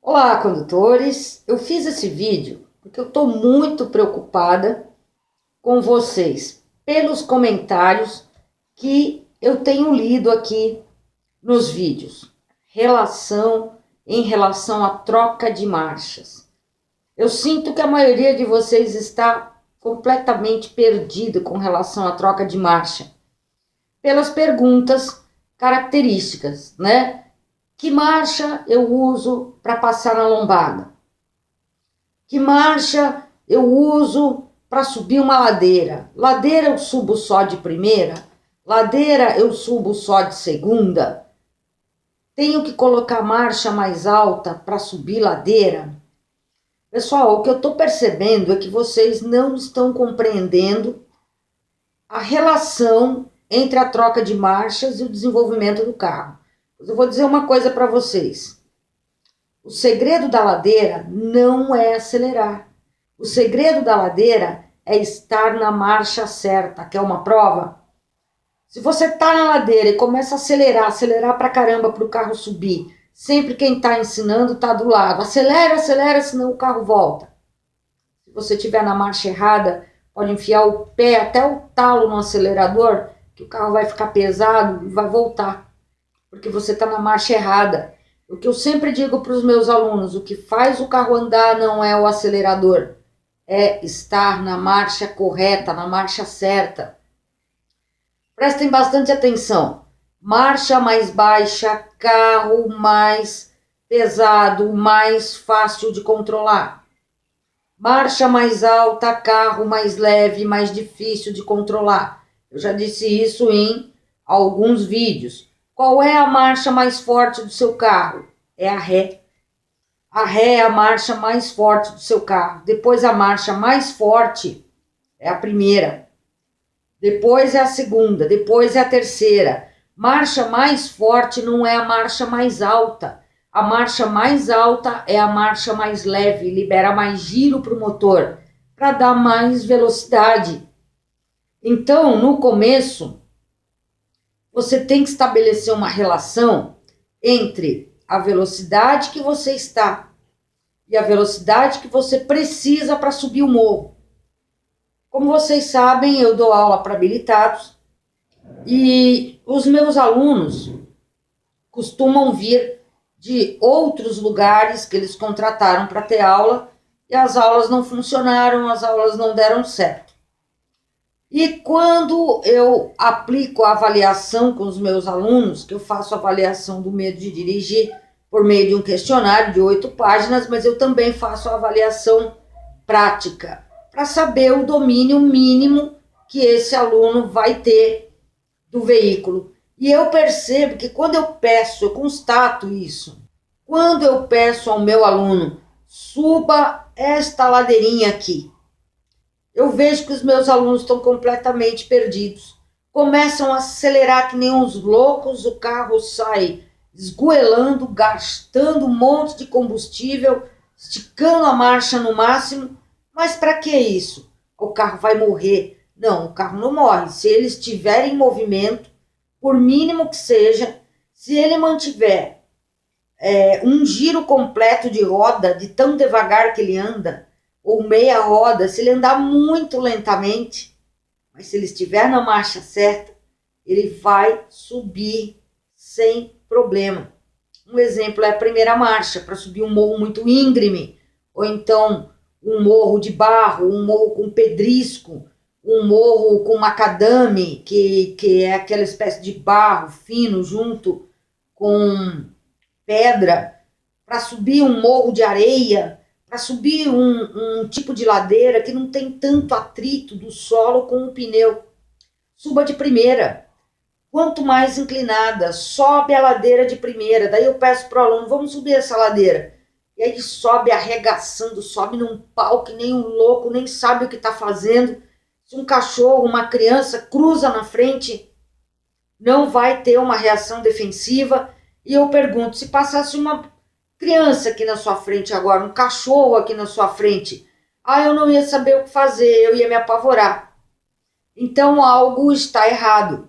Olá, condutores! Eu fiz esse vídeo porque eu estou muito preocupada com vocês pelos comentários que eu tenho lido aqui nos vídeos. Em relação à troca de marchas. Eu sinto que a maioria de vocês está completamente perdido com relação à troca de marcha. Pelas perguntas características, né? Que marcha eu uso para passar na lombada? Que marcha eu uso para subir uma ladeira? Ladeira eu subo só de primeira? Ladeira eu subo só de segunda? Tenho que colocar marcha mais alta para subir ladeira? Pessoal, o que eu estou percebendo é que vocês não estão compreendendo a relação entre a troca de marchas e o desenvolvimento do carro. Eu vou dizer uma coisa para vocês. O segredo da ladeira não é acelerar. O segredo da ladeira é estar na marcha certa. Quer uma prova? Se você está na ladeira e começa a acelerar pra caramba para o carro subir, sempre quem está ensinando está do lado. Acelera, acelera, senão o carro volta. Se você estiver na marcha errada, pode enfiar o pé até o talo no acelerador, que o carro vai ficar pesado e vai voltar. Porque você está na marcha errada. O que eu sempre digo para os meus alunos, o que faz o carro andar não é o acelerador, é estar na marcha correta, na marcha certa. Prestem bastante atenção. Marcha mais baixa, carro mais pesado, mais fácil de controlar. Marcha mais alta, carro mais leve, mais difícil de controlar. Eu já disse isso em alguns vídeos. Qual é a marcha mais forte do seu carro? É a ré. A ré é a marcha mais forte do seu carro. Depois a marcha mais forte é a primeira. Depois é a segunda. Depois é a terceira. Marcha mais forte não é a marcha mais alta. A marcha mais alta é a marcha mais leve. Libera mais giro para o motor, para dar mais velocidade. Então, no começo, você tem que estabelecer uma relação entre a velocidade que você está e a velocidade que você precisa para subir o morro. Como vocês sabem, eu dou aula para habilitados e os meus alunos costumam vir de outros lugares que eles contrataram para ter aula e as aulas não funcionaram, as aulas não deram certo. E quando eu aplico a avaliação com os meus alunos, que eu faço avaliação do medo de dirigir por meio de um questionário de 8 páginas, mas eu também faço a avaliação prática, para saber o domínio mínimo que esse aluno vai ter do veículo. E eu percebo que quando eu peço, eu constato isso, quando eu peço ao meu aluno, suba esta ladeirinha aqui, eu vejo que os meus alunos estão completamente perdidos. Começam a acelerar que nem uns loucos, o carro sai esgoelando, gastando um monte de combustível, esticando a marcha no máximo. Mas para que isso? O carro vai morrer. Não, o carro não morre. Se ele estiver em movimento, por mínimo que seja, se ele mantiver um giro completo de roda, de tão devagar que ele anda, ou meia roda, se ele andar muito lentamente, mas se ele estiver na marcha certa, ele vai subir sem problema. Um exemplo é a primeira marcha, para subir um morro muito íngreme, ou então um morro de barro, um morro com pedrisco, um morro com macadame, que é aquela espécie de barro fino junto com pedra, para subir um morro de areia, para subir um tipo de ladeira que não tem tanto atrito do solo com o pneu. Suba de primeira. Quanto mais inclinada, sobe a ladeira de primeira. Daí eu peço para o aluno, vamos subir essa ladeira. E aí ele sobe arregaçando, sobe num pau que nem um louco, nem sabe o que está fazendo. Se um cachorro, uma criança cruza na frente, não vai ter uma reação defensiva. E eu pergunto, se passasse uma criança aqui na sua frente agora, um cachorro aqui na sua frente, eu não ia saber o que fazer, eu ia me apavorar. Então algo está errado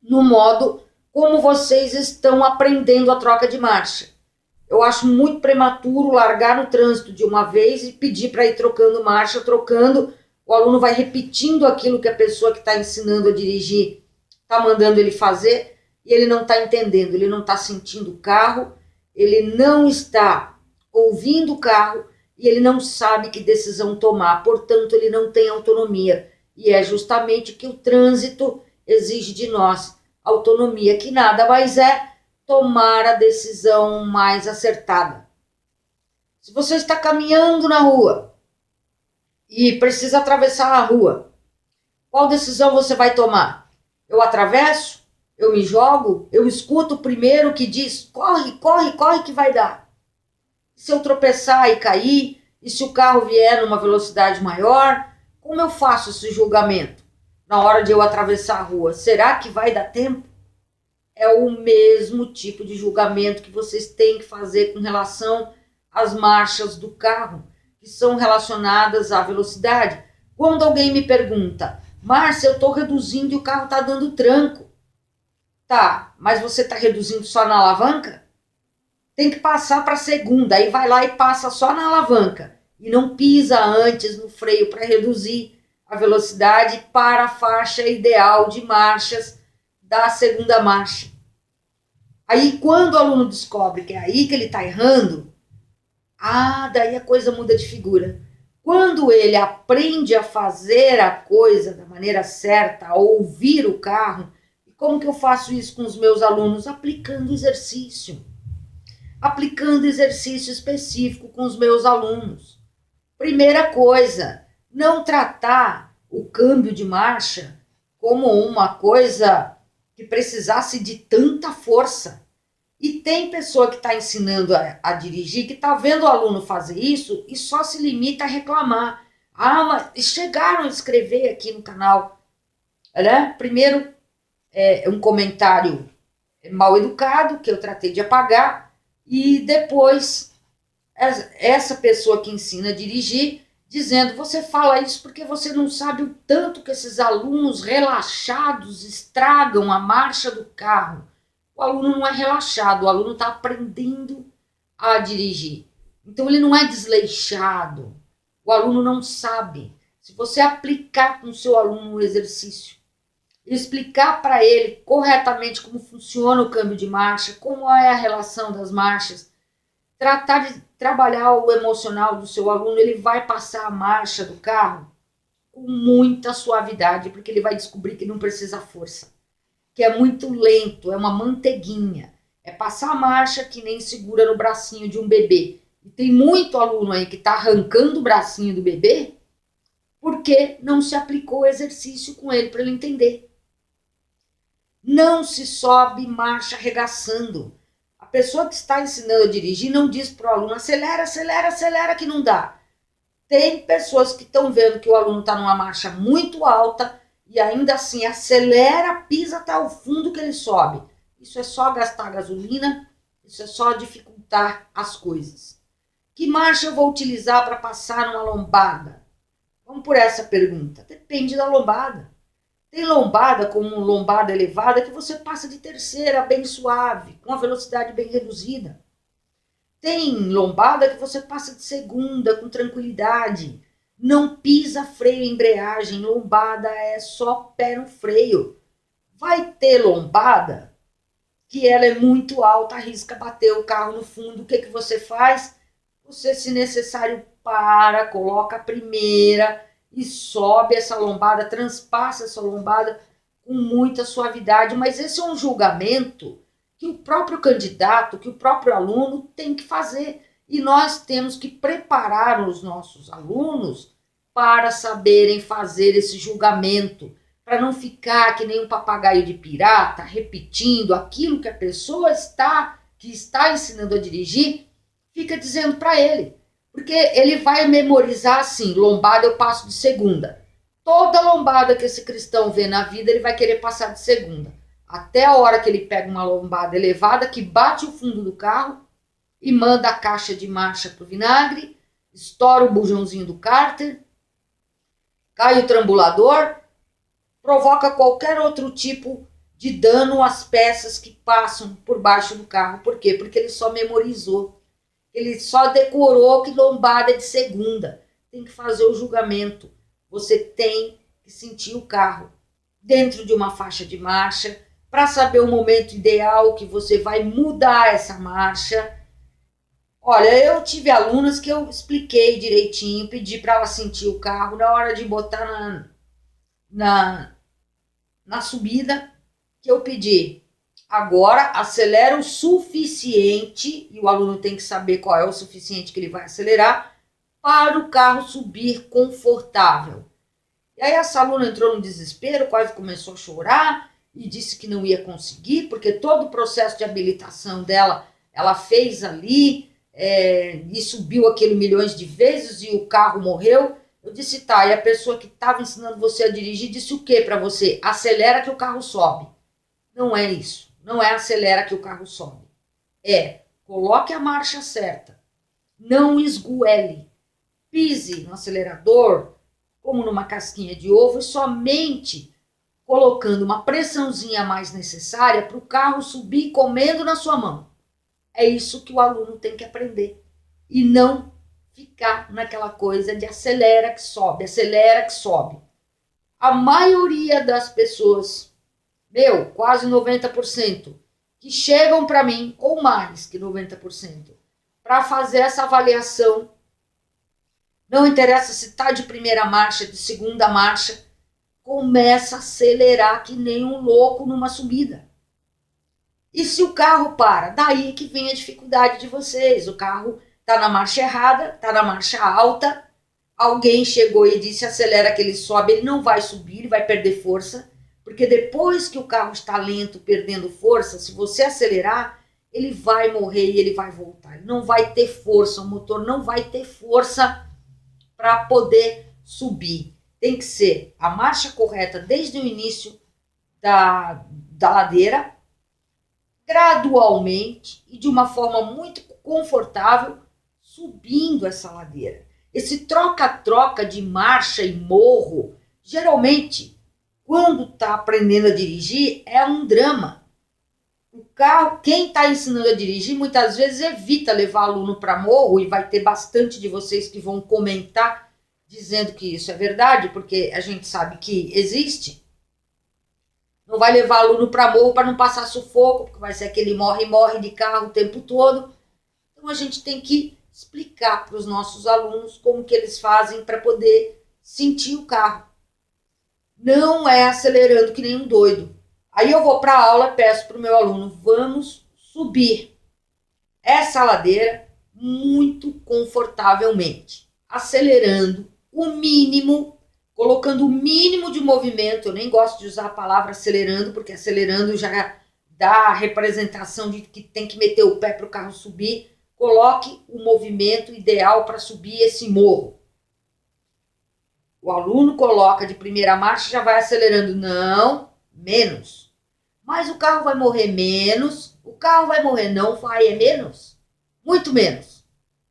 no modo como vocês estão aprendendo a troca de marcha. Eu acho muito prematuro largar no trânsito de uma vez e pedir para ir trocando marcha, trocando. O aluno vai repetindo aquilo que a pessoa que está ensinando a dirigir está mandando ele fazer e ele não está entendendo, ele não está sentindo o carro, ele não está ouvindo o carro e ele não sabe que decisão tomar, portanto, ele não tem autonomia. E é justamente o que o trânsito exige de nós, autonomia, que nada mais é tomar a decisão mais acertada. Se você está caminhando na rua e precisa atravessar a rua, qual decisão você vai tomar? Eu atravesso? Eu me jogo? Eu escuto o primeiro que diz, corre, corre, corre que vai dar. Se eu tropeçar e cair, e se o carro vier numa velocidade maior, como eu faço esse julgamento na hora de eu atravessar a rua? Será que vai dar tempo? É o mesmo tipo de julgamento que vocês têm que fazer com relação às marchas do carro, que são relacionadas à velocidade. Quando alguém me pergunta, Márcia, eu estou reduzindo e o carro está dando tranco. Tá, mas você está reduzindo só na alavanca? Tem que passar para a segunda, aí vai lá e passa só na alavanca. E não pisa antes no freio para reduzir a velocidade para a faixa ideal de marchas da segunda marcha. Aí quando o aluno descobre que é aí que ele está errando, daí a coisa muda de figura. Quando ele aprende a fazer a coisa da maneira certa, a ouvir o carro, e como que eu faço isso com os meus alunos? Aplicando exercício específico com os meus alunos. Primeira coisa, não tratar o câmbio de marcha como uma coisa que precisasse de tanta força. E tem pessoa que está ensinando a dirigir, que está vendo o aluno fazer isso e só se limita a reclamar. Mas chegaram a escrever aqui no canal, né? Primeiro, um comentário mal educado, que eu tratei de apagar, e depois essa pessoa que ensina a dirigir, dizendo, você fala isso porque você não sabe o tanto que esses alunos relaxados estragam a marcha do carro. O aluno não é relaxado, o aluno está aprendendo a dirigir. Então ele não é desleixado, o aluno não sabe. Se você aplicar com o seu aluno um exercício, explicar para ele corretamente como funciona o câmbio de marcha, como é a relação das marchas, tratar de trabalhar o emocional do seu aluno, ele vai passar a marcha do carro com muita suavidade, porque ele vai descobrir que não precisa força, que é muito lento, é uma manteiguinha, é passar a marcha que nem segura no bracinho de um bebê. E tem muito aluno aí que está arrancando o bracinho do bebê porque não se aplicou o exercício com ele para ele entender. Não se sobe marcha arregaçando. A pessoa que está ensinando a dirigir não diz para o aluno, acelera, acelera, acelera que não dá. Tem pessoas que estão vendo que o aluno está numa marcha muito alta e ainda assim acelera, pisa até o fundo que ele sobe. Isso é só gastar gasolina, isso é só dificultar as coisas. Que marcha eu vou utilizar para passar numa lombada? Vamos por essa pergunta. Depende da lombada. Tem lombada como lombada elevada que você passa de terceira bem suave, com a velocidade bem reduzida. Tem lombada que você passa de segunda com tranquilidade. Não pisa freio e embreagem, lombada é só pé no freio. Vai ter lombada que ela é muito alta, arrisca bater o carro no fundo. O que você faz? Você, se necessário, para, coloca a primeira e sobe essa lombada, transpassa essa lombada com muita suavidade. Mas esse é um julgamento que o próprio candidato, que o próprio aluno tem que fazer. E nós temos que preparar os nossos alunos para saberem fazer esse julgamento, para não ficar que nem um papagaio de pirata, repetindo aquilo que a pessoa que está ensinando a dirigir, fica dizendo para ele. Porque ele vai memorizar assim, lombada eu passo de segunda. Toda lombada que esse cristão vê na vida, ele vai querer passar de segunda. Até a hora que ele pega uma lombada elevada, que bate o fundo do carro e manda a caixa de marcha pro vinagre, estoura o bujãozinho do cárter, cai o trambulador, provoca qualquer outro tipo de dano às peças que passam por baixo do carro. Por quê? Porque ele só memorizou. Ele só decorou que lombada é de segunda. Tem que fazer o julgamento. Você tem que sentir o carro dentro de uma faixa de marcha para saber o momento ideal que você vai mudar essa marcha. Olha, eu tive alunas que eu expliquei direitinho, pedi para ela sentir o carro na hora de botar na subida, que eu pedi. Agora, acelera o suficiente, e o aluno tem que saber qual é o suficiente que ele vai acelerar, para o carro subir confortável. E aí essa aluna entrou no desespero, quase começou a chorar e disse que não ia conseguir, porque todo o processo de habilitação dela, ela fez ali, e subiu aquilo milhões de vezes e o carro morreu. Eu disse, tá, e a pessoa que estava ensinando você a dirigir disse o que para você? Acelera que o carro sobe. Não é isso, não é acelera que o carro sobe. Coloque a marcha certa, não esgoele, pise no acelerador como numa casquinha de ovo e somente colocando uma pressãozinha mais necessária para o carro subir comendo na sua mão. É isso que o aluno tem que aprender. E não ficar naquela coisa de acelera que sobe, acelera que sobe. A maioria das pessoas, quase 90%, que chegam para mim, ou mais que 90%, para fazer essa avaliação, não interessa se está de primeira marcha, de segunda marcha, começa a acelerar que nem um louco numa subida. E se o carro para? Daí que vem a dificuldade de vocês. O carro está na marcha errada, está na marcha alta, alguém chegou e disse acelera que ele sobe, ele não vai subir, ele vai perder força, porque depois que o carro está lento, perdendo força, se você acelerar, ele vai morrer e ele vai voltar. Ele não vai ter força, o motor não vai ter força para poder subir. Tem que ser a marcha correta desde o início da ladeira, gradualmente e de uma forma muito confortável, subindo essa ladeira. Esse troca-troca de marcha e morro, geralmente, quando está aprendendo a dirigir, é um drama. O carro, quem está ensinando a dirigir, muitas vezes evita levar aluno para morro, e vai ter bastante de vocês que vão comentar dizendo que isso é verdade, porque a gente sabe que existe. Não vai levar aluno para morro para não passar sufoco, porque vai ser aquele morre de carro o tempo todo. Então a gente tem que explicar para os nossos alunos como que eles fazem para poder sentir o carro. Não é acelerando que nem um doido. Aí eu vou para a aula e peço para o meu aluno, vamos subir essa ladeira muito confortavelmente, acelerando o mínimo, colocando o mínimo de movimento. Eu nem gosto de usar a palavra acelerando, porque acelerando já dá a representação de que tem que meter o pé para o carro subir. Coloque o movimento ideal para subir esse morro. O aluno coloca de primeira marcha, já vai acelerando. Não, menos. Mas o carro vai morrer menos. O carro vai morrer, não vai, é menos. Muito menos.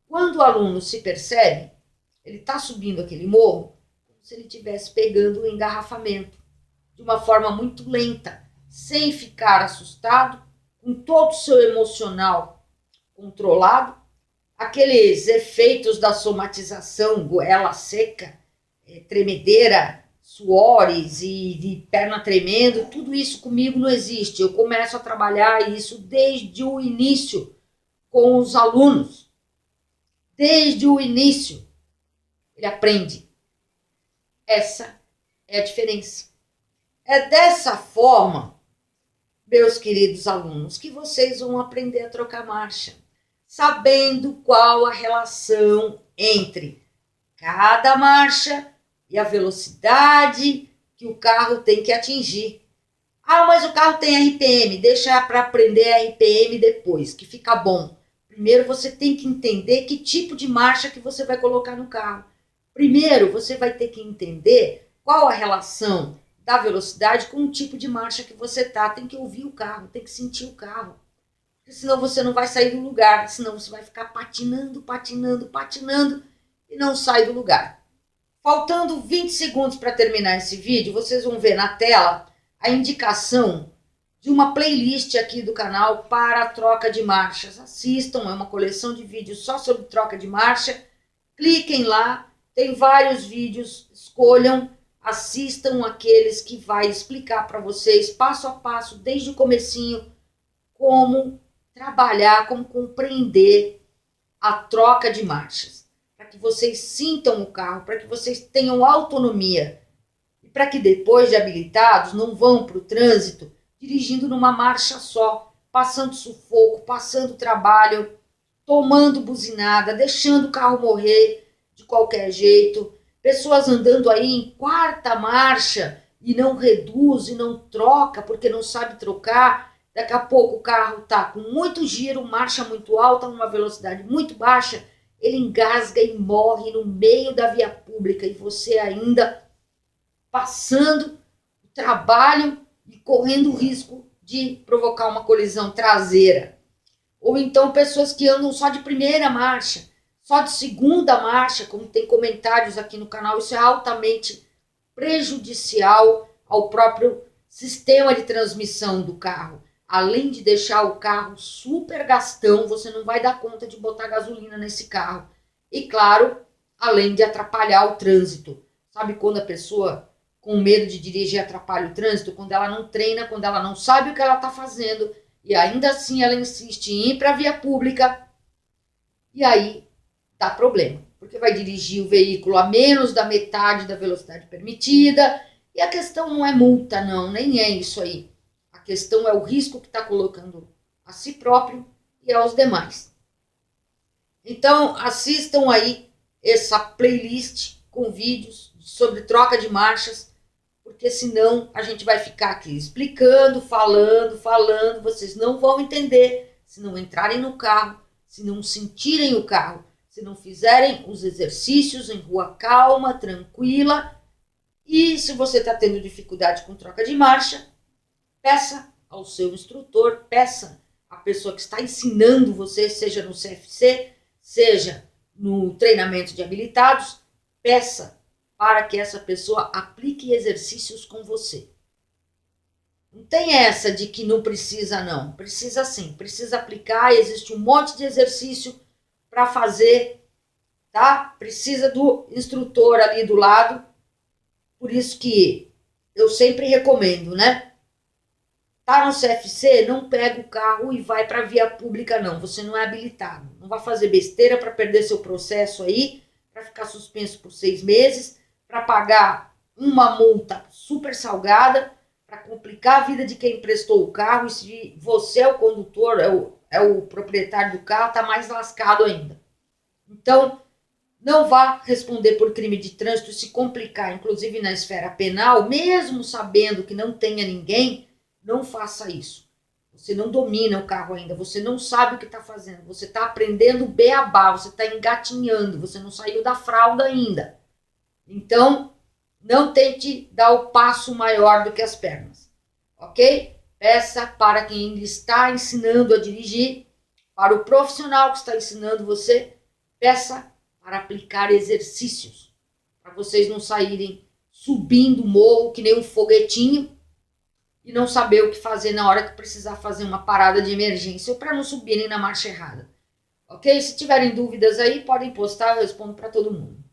Quando o aluno se percebe, ele está subindo aquele morro, como se ele estivesse pegando um engarrafamento, de uma forma muito lenta, sem ficar assustado, com todo o seu emocional controlado, aqueles efeitos da somatização, goela seca, tremedeira, suores e de perna tremendo, tudo isso comigo não existe. Eu começo a trabalhar isso desde o início com os alunos. Desde o início, ele aprende. Essa é a diferença. É dessa forma, meus queridos alunos, que vocês vão aprender a trocar marcha, sabendo qual a relação entre cada marcha e a velocidade que o carro tem que atingir. Ah, mas o carro tem RPM, deixa para aprender RPM depois, que fica bom. Primeiro você tem que entender que tipo de marcha que você vai colocar no carro. Primeiro você vai ter que entender qual a relação da velocidade com o tipo de marcha que você tá. Tem que ouvir o carro, tem que sentir o carro. Porque senão você não vai sair do lugar, senão você vai ficar patinando e não sai do lugar. Faltando 20 segundos para terminar esse vídeo, vocês vão ver na tela a indicação de uma playlist aqui do canal para a troca de marchas. Assistam, é uma coleção de vídeos só sobre troca de marcha. Cliquem lá, tem vários vídeos, escolham, assistam aqueles que vai explicar para vocês passo a passo, desde o comecinho, como trabalhar, como compreender a troca de marchas, para que vocês sintam o carro, para que vocês tenham autonomia e para que depois de habilitados não vão para o trânsito dirigindo numa marcha só, passando sufoco, passando trabalho, tomando buzinada, deixando o carro morrer de qualquer jeito, pessoas andando aí em quarta marcha e não reduz e não troca porque não sabe trocar. Daqui a pouco o carro está com muito giro, marcha muito alta, numa velocidade muito baixa, ele engasga e morre no meio da via pública e você ainda passando o trabalho e correndo o risco de provocar uma colisão traseira. Ou então pessoas que andam só de primeira marcha, só de segunda marcha, como tem comentários aqui no canal, isso é altamente prejudicial ao próprio sistema de transmissão do carro. Além de deixar o carro super gastão, você não vai dar conta de botar gasolina nesse carro. E claro, além de atrapalhar o trânsito. Sabe quando a pessoa com medo de dirigir atrapalha o trânsito? Quando ela não treina, quando ela não sabe o que ela está fazendo e ainda assim ela insiste em ir para a via pública, e aí dá problema, porque vai dirigir o veículo a menos da metade da velocidade permitida, e a questão não é multa não, nem é isso aí. A questão é o risco que está colocando a si próprio e aos demais. Então assistam aí essa playlist com vídeos sobre troca de marchas, porque senão a gente vai ficar aqui explicando, falando, vocês não vão entender se não entrarem no carro, se não sentirem o carro, se não fizerem os exercícios em rua calma, tranquila. E se você está tendo dificuldade com troca de marcha, peça ao seu instrutor, peça à pessoa que está ensinando você, seja no CFC, seja no treinamento de habilitados, peça para que essa pessoa aplique exercícios com você. Não tem essa de que não precisa não, precisa sim, precisa aplicar, existe um monte de exercício para fazer, tá? Precisa do instrutor ali do lado, por isso que eu sempre recomendo, né? Tá no CFC, não pega o carro e vai para a via pública não, você não é habilitado, não vai fazer besteira para perder seu processo aí, para ficar suspenso por 6 meses, para pagar uma multa super salgada, para complicar a vida de quem emprestou o carro, e se você é o condutor, é o proprietário do carro, tá mais lascado ainda. Então, não vá responder por crime de trânsito, se complicar, inclusive na esfera penal, mesmo sabendo que não tenha ninguém, não faça isso. Você não domina o carro ainda, você não sabe o que está fazendo, você está aprendendo beabá, você está engatinhando, você não saiu da fralda ainda. Então, não tente dar o passo maior do que as pernas, ok? Peça para quem ainda está ensinando a dirigir, para o profissional que está ensinando você, peça para aplicar exercícios, para vocês não saírem subindo o morro que nem um foguetinho e não saber o que fazer na hora que precisar fazer uma parada de emergência ou para não subirem na marcha errada, ok? Se tiverem dúvidas aí, podem postar, eu respondo para todo mundo.